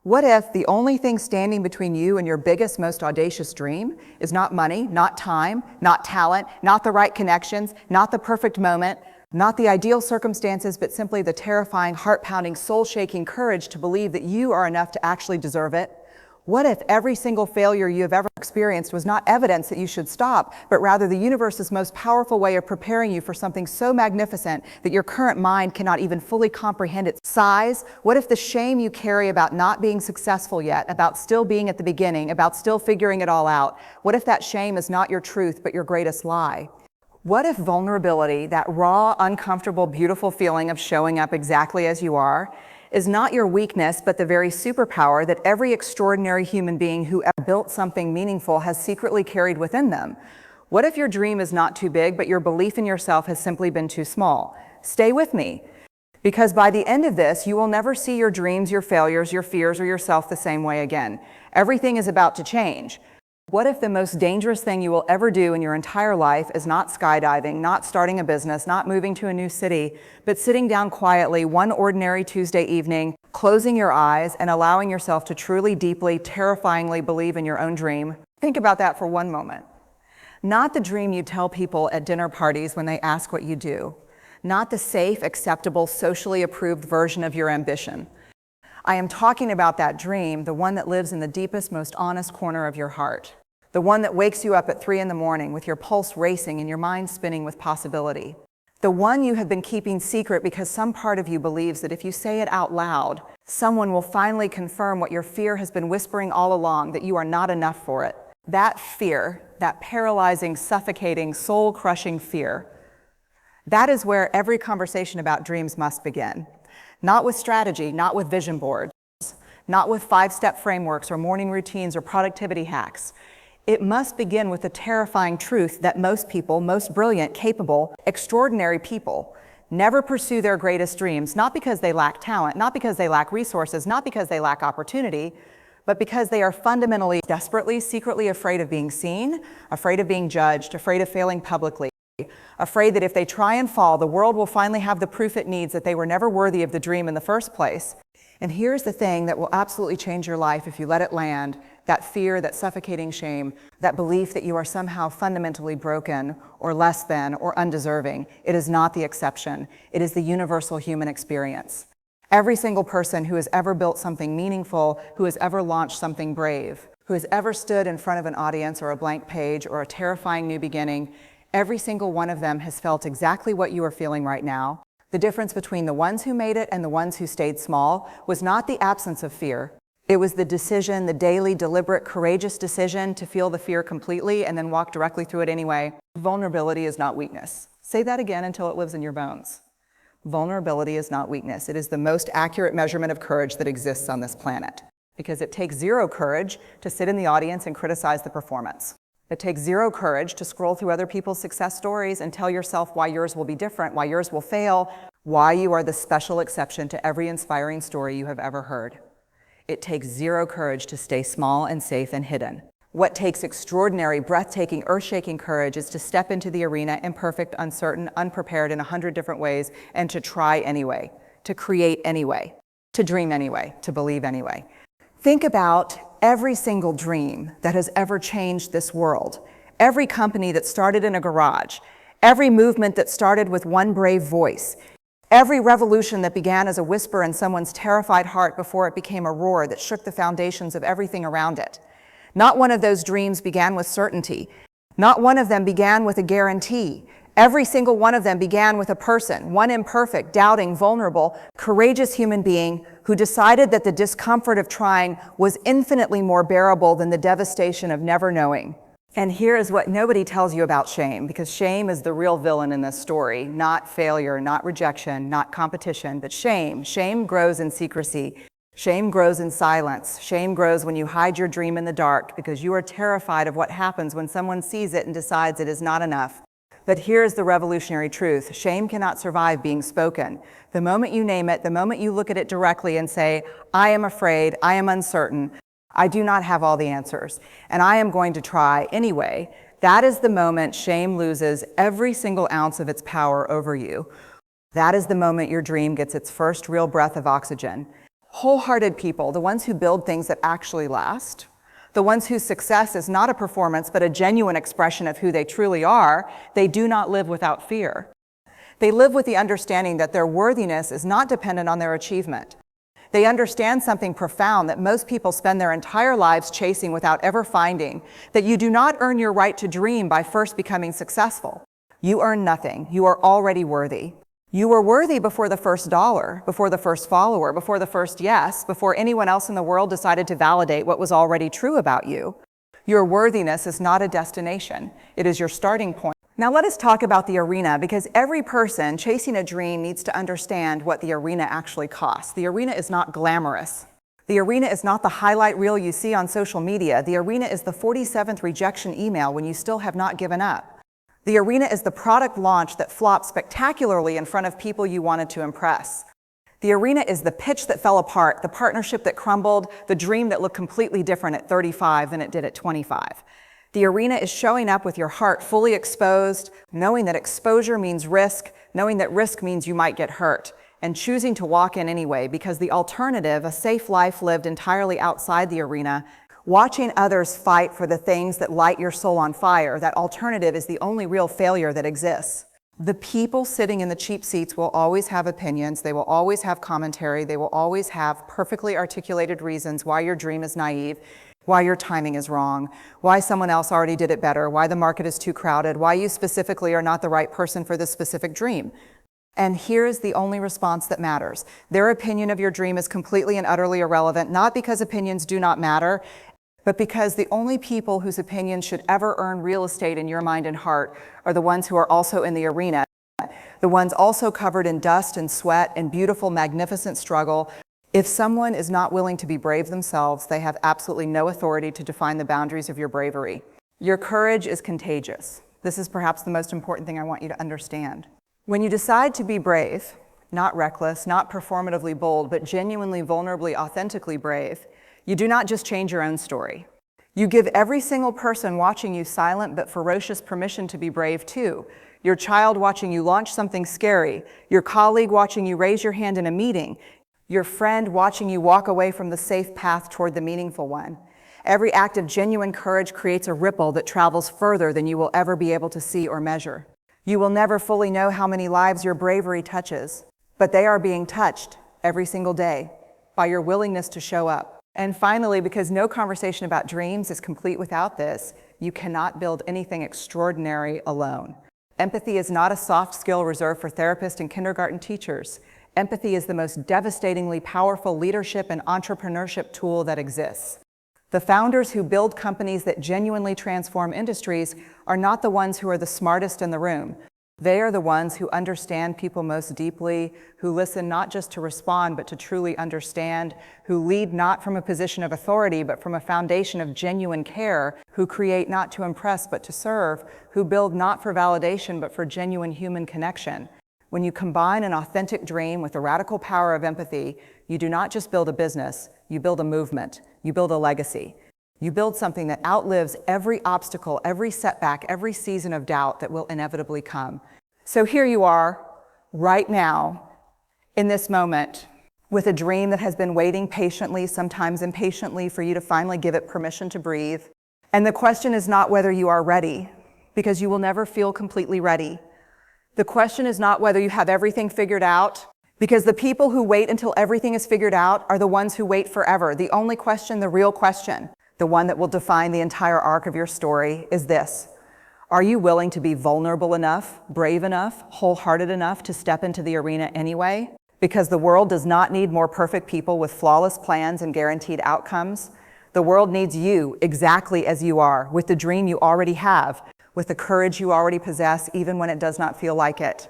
What if the only thing standing between you and your biggest, most audacious dream is not money, not time, not talent, not the right connections, not the perfect moment, not the ideal circumstances, but simply the terrifying, heart-pounding, soul-shaking courage to believe that you are enough to actually deserve it? What if every single failure you have ever experienced was not evidence that you should stop, but rather the universe's most powerful way of preparing you for something so magnificent that your current mind cannot even fully comprehend its size? What if the shame you carry about not being successful yet, about still being at the beginning, about still figuring it all out, what if that shame is not your truth, but your greatest lie? What if vulnerability, that raw, uncomfortable, beautiful feeling of showing up exactly as you are, is not your weakness, but the very superpower that every extraordinary human being who ever built something meaningful has secretly carried within them? What if your dream is not too big, but your belief in yourself has simply been too small? Stay with me, because by the end of this, you will never see your dreams, your failures, your fears, or yourself the same way again. Everything is about to change. What if the most dangerous thing you will ever do in your entire life is not skydiving, not starting a business, not moving to a new city, but sitting down quietly one ordinary Tuesday evening, closing your eyes and allowing yourself to truly, deeply, terrifyingly believe in your own dream? Think about that for one moment. Not the dream you tell people at dinner parties when they ask what you do. Not the safe, acceptable, socially approved version of your ambition. I am talking about that dream, the one that lives in the deepest, most honest corner of your heart. The one that wakes you up at 3 a.m. with your pulse racing and your mind spinning with possibility. The one you have been keeping secret because some part of you believes that if you say it out loud, someone will finally confirm what your fear has been whispering all along, that you are not enough for it. That fear, that paralyzing, suffocating, soul-crushing fear, that is where every conversation about dreams must begin. Not with strategy, not with vision boards, not with 5-step frameworks or morning routines or productivity hacks. It must begin with the terrifying truth that most people, most brilliant, capable, extraordinary people, never pursue their greatest dreams, not because they lack talent, not because they lack resources, not because they lack opportunity, but because they are fundamentally, desperately, secretly afraid of being seen, afraid of being judged, afraid of failing publicly, afraid that if they try and fall, the world will finally have the proof it needs that they were never worthy of the dream in the first place. And here's the thing that will absolutely change your life if you let it land: that fear, that suffocating shame, that belief that you are somehow fundamentally broken or less than or undeserving. It is not the exception. It is the universal human experience. Every single person who has ever built something meaningful, who has ever launched something brave, who has ever stood in front of an audience or a blank page or a terrifying new beginning, every single one of them has felt exactly what you are feeling right now. The difference between the ones who made it and the ones who stayed small was not the absence of fear. It was the decision, the daily, deliberate, courageous decision to feel the fear completely and then walk directly through it anyway. Vulnerability is not weakness. Say that again until it lives in your bones. Vulnerability is not weakness. It is the most accurate measurement of courage that exists on this planet, because it takes zero courage to sit in the audience and criticize the performance. It takes zero courage to scroll through other people's success stories and tell yourself why yours will be different, why yours will fail, why you are the special exception to every inspiring story you have ever heard. It takes zero courage to stay small and safe and hidden. What takes extraordinary, breathtaking, earth-shaking courage is to step into the arena imperfect, uncertain, unprepared in 100 different ways, and to try anyway, to create anyway, to dream anyway, to believe anyway. Think about every single dream that has ever changed this world, every company that started in a garage, every movement that started with one brave voice, every revolution that began as a whisper in someone's terrified heart before it became a roar that shook the foundations of everything around it. Not one of those dreams began with certainty. Not one of them began with a guarantee. Every single one of them began with a person, one imperfect, doubting, vulnerable, courageous human being who decided that the discomfort of trying was infinitely more bearable than the devastation of never knowing. And here is what nobody tells you about shame, because shame is the real villain in this story, not failure, not rejection, not competition, but shame. Shame grows in secrecy. Shame grows in silence. Shame grows when you hide your dream in the dark because you are terrified of what happens when someone sees it and decides it is not enough. But here's the revolutionary truth. Shame cannot survive being spoken. The moment you name it, the moment you look at it directly and say, I am afraid, I am uncertain, I do not have all the answers, and I am going to try anyway, that is the moment shame loses every single ounce of its power over you. That is the moment your dream gets its first real breath of oxygen. Wholehearted people, the ones who build things that actually last, the ones whose success is not a performance but a genuine expression of who they truly are, they do not live without fear. They live with the understanding that their worthiness is not dependent on their achievement. They understand something profound that most people spend their entire lives chasing without ever finding, that you do not earn your right to dream by first becoming successful. You earn nothing. You are already worthy. You were worthy before the first dollar, before the first follower, before the first yes, before anyone else in the world decided to validate what was already true about you. Your worthiness is not a destination. It is your starting point. Now let us talk about the arena, because every person chasing a dream needs to understand what the arena actually costs. The arena is not glamorous. The arena is not the highlight reel you see on social media. The arena is the 47th rejection email when you still have not given up. The arena is the product launch that flopped spectacularly in front of people you wanted to impress. The arena is the pitch that fell apart, the partnership that crumbled, the dream that looked completely different at 35 than it did at 25. The arena is showing up with your heart fully exposed, knowing that exposure means risk, knowing that risk means you might get hurt, and choosing to walk in anyway, because the alternative, a safe life lived entirely outside the arena, watching others fight for the things that light your soul on fire, that alternative is the only real failure that exists. The people sitting in the cheap seats will always have opinions, they will always have commentary, they will always have perfectly articulated reasons why your dream is naive, why your timing is wrong, why someone else already did it better, why the market is too crowded, why you specifically are not the right person for this specific dream. And here's the only response that matters. Their opinion of your dream is completely and utterly irrelevant, not because opinions do not matter, but because the only people whose opinions should ever earn real estate in your mind and heart are the ones who are also in the arena, the ones also covered in dust and sweat and beautiful, magnificent struggle. If someone is not willing to be brave themselves, they have absolutely no authority to define the boundaries of your bravery. Your courage is contagious. This is perhaps the most important thing I want you to understand. When you decide to be brave, not reckless, not performatively bold, but genuinely, vulnerably, authentically brave, you do not just change your own story. You give every single person watching you silent but ferocious permission to be brave too. Your child watching you launch something scary, your colleague watching you raise your hand in a meeting, your friend watching you walk away from the safe path toward the meaningful one. Every act of genuine courage creates a ripple that travels further than you will ever be able to see or measure. You will never fully know how many lives your bravery touches, but they are being touched every single day by your willingness to show up. And finally, because no conversation about dreams is complete without this, you cannot build anything extraordinary alone. Empathy is not a soft skill reserved for therapists and kindergarten teachers. Empathy is the most devastatingly powerful leadership and entrepreneurship tool that exists. The founders who build companies that genuinely transform industries are not the ones who are the smartest in the room. They are the ones who understand people most deeply, who listen not just to respond, but to truly understand, who lead not from a position of authority, but from a foundation of genuine care, who create not to impress, but to serve, who build not for validation, but for genuine human connection. When you combine an authentic dream with the radical power of empathy, you do not just build a business, you build a movement, you build a legacy. You build something that outlives every obstacle, every setback, every season of doubt that will inevitably come. So here you are, right now, in this moment, with a dream that has been waiting patiently, sometimes impatiently, for you to finally give it permission to breathe. And the question is not whether you are ready, because you will never feel completely ready. The question is not whether you have everything figured out, because the people who wait until everything is figured out are the ones who wait forever. The only question, the real question, the one that will define the entire arc of your story, is this. Are you willing to be vulnerable enough, brave enough, wholehearted enough to step into the arena anyway? Because the world does not need more perfect people with flawless plans and guaranteed outcomes. The world needs you exactly as you are, with the dream you already have, with the courage you already possess, even when it does not feel like it.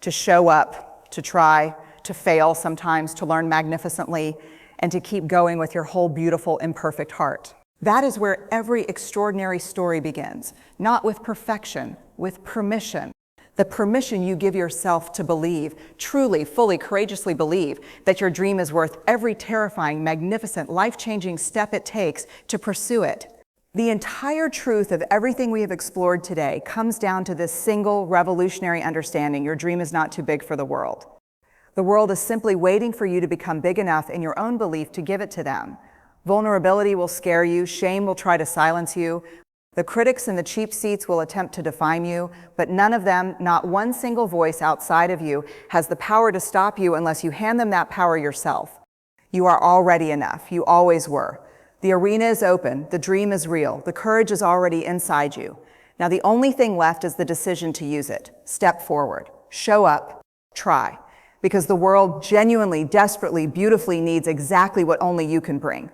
To show up, to try, to fail sometimes, to learn magnificently, and to keep going with your whole beautiful, imperfect heart. That is where every extraordinary story begins, not with perfection, with permission. The permission you give yourself to believe, truly, fully, courageously believe that your dream is worth every terrifying, magnificent, life-changing step it takes to pursue it. The entire truth of everything we have explored today comes down to this single revolutionary understanding: your dream is not too big for the world. The world is simply waiting for you to become big enough in your own belief to give it to them. Vulnerability will scare you, shame will try to silence you, the critics in the cheap seats will attempt to define you, but none of them, not one single voice outside of you, has the power to stop you unless you hand them that power yourself. You are already enough. You always were. The arena is open. The dream is real. The courage is already inside you. Now the only thing left is the decision to use it. Step forward. Show up. Try. Because the world genuinely, desperately, beautifully needs exactly what only you can bring.